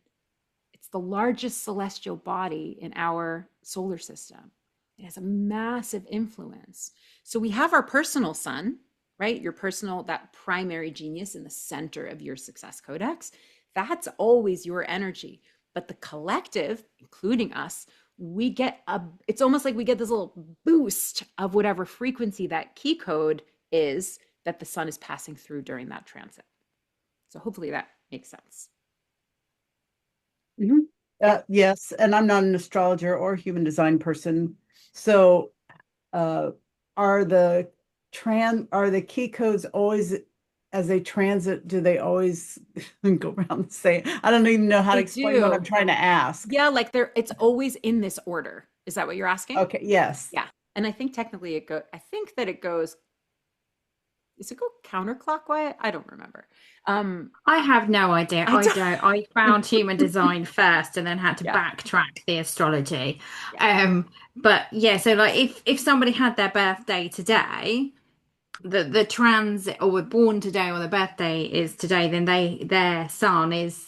it's the largest celestial body in our solar system. It has a massive influence. So we have our personal sun, right? Your personal, that primary genius in the center of your success codex. That's always your energy. But the collective, including us, we get it's almost like we get this little boost of whatever frequency that key code is that the sun is passing through during that transit. So hopefully that makes sense. Mhm. Yeah. Yes, and I'm not an astrologer or human design person. So, uh, are the key codes always as they transit, do they always go around the same? I don't even know how to They explain what I'm do. trying to ask. Yeah, like it's always in this order. Is that what you're asking? Okay, yes. Yeah. And I think technically I think that it goes, does it go counterclockwise? I don't remember. Um, I have no idea. I I don't, don't. I found human design first and then had to yeah, backtrack the astrology. yeah. But yeah, so like if somebody had their birthday today, the transit or were born today or the birthday is today, then their sun is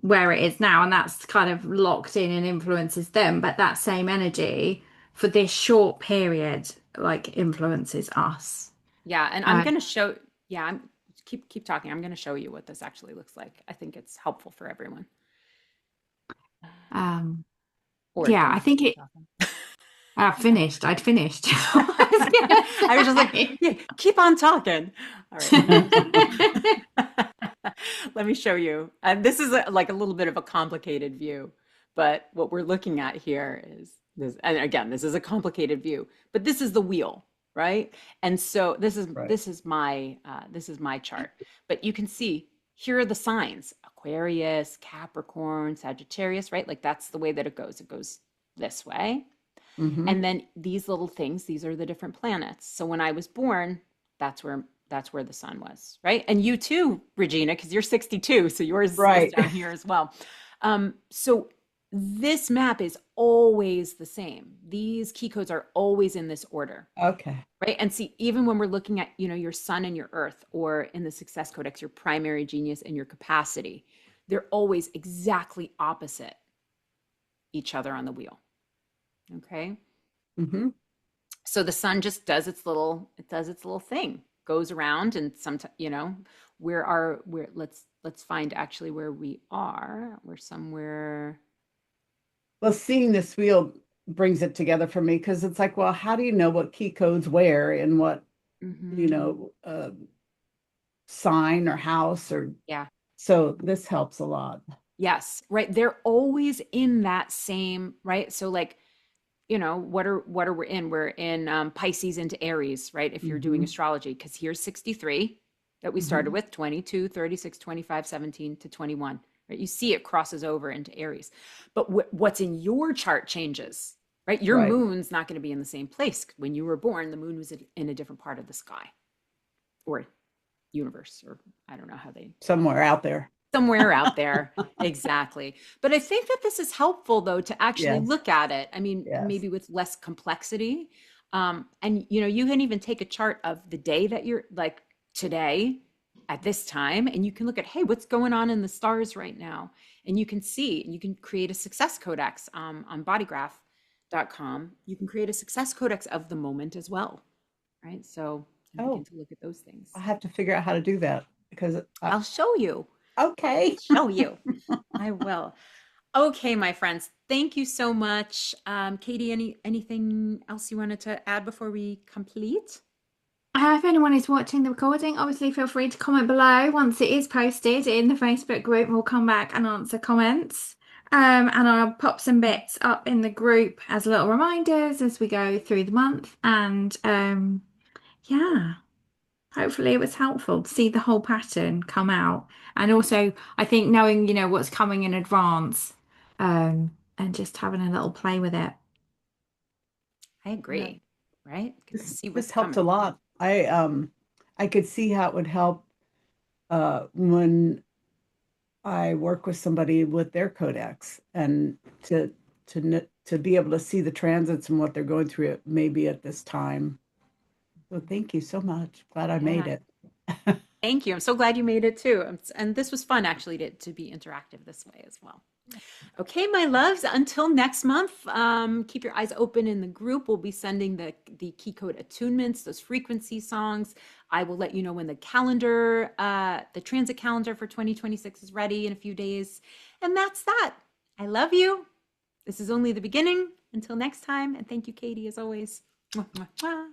where it is now, and that's kind of locked in and influences them. But that same energy for this short period like influences us. Yeah. And I'm Uh, gonna show, yeah, keep talking. I'm gonna show you what this actually looks like. I think it's helpful for everyone. um, Or yeah, don't I you think keep it. talking? I finished. I'd finished. I was I was just like, gonna yeah, keep on talking. All right. say. Let me show you. This is like a little bit of a complicated view, but what we're looking at here is this. And again, this is a complicated view, but this is the wheel, right? And so Right. this is my chart. But you can see here are the signs: Aquarius, Capricorn, Sagittarius, right? Like that's the way that it goes. It goes this way. Hmm. And then these little things, these are the different planets. So when I was born, that's where the sun was, right? And you too, Regina, because you're 62, so yours is Right. down here as well. So this map is always the same. These key codes are always in this order, Okay. right? And see, even when we're looking at, your sun and your earth, or in the success codex, your primary genius and your capacity, they're always exactly opposite each other on the wheel. Okay. Hmm. So the sun just does its little thing, goes around, and sometimes, we're let's find actually where we are. We're somewhere. Well, seeing this wheel brings it together for me because it's like, well, how do you know what key codes where and what, you Hmm. know, sign or house or Yeah. so this helps a lot. Yes, right. They're always in that same, right? So like, what are we in? We're in Pisces into Aries, right? If you're doing Hmm. astrology, because here's 63 that we started Hmm. with, 22, 36, 25, 17 to 21, right? You see it crosses over into Aries. But what's in your chart changes, right? Your Right. moon's not going to be in the same place. When you were born, the moon was in a different part of the sky or universe, or I don't know how they Somewhere out there. somewhere out there. Exactly. But I think that this is helpful though to actually Yes. look at it. I mean, Yes. maybe with less complexity. And you can even take a chart of the day that you're like today at this time, and you can look at, hey, what's going on in the stars right now? And you can see, and you can create a success codex on bodygraph.com. You can create a success codex of the moment as well. Right. So and begin Oh, to look at those things. I have to figure out how to do that because I'll show you. okay. Show you. I will. Okay, my friends, thank you so much. Katie, anything else you wanted to add before we complete? If anyone is watching the recording, obviously feel free to comment below once it is posted in the Facebook group. We'll come back and answer comments. And I'll pop some bits up in the group as little reminders as we go through the month. And yeah, hopefully it was helpful to see the whole pattern come out. And also, I think knowing, what's coming in advance, and just having a little play with it. I Yeah, agree, right? Get to see this what's helped a coming. lot. I could see how it would help when I work with somebody with their codex and to be able to see the transits and what they're going through it maybe at this time. So thank you so much. Glad I made Yeah. it. Thank you. I'm so glad you made it too. And this was fun actually to be interactive this way as well. Okay, my loves, until next month, keep your eyes open in the group. We'll be sending the key code attunements, those frequency songs. I will let you know when the calendar, the transit calendar for 2026 is ready in a few days. And that's that. I love you. This is only the beginning. Until next time. And thank you, Katie, as always. Mwah, mwah, mwah.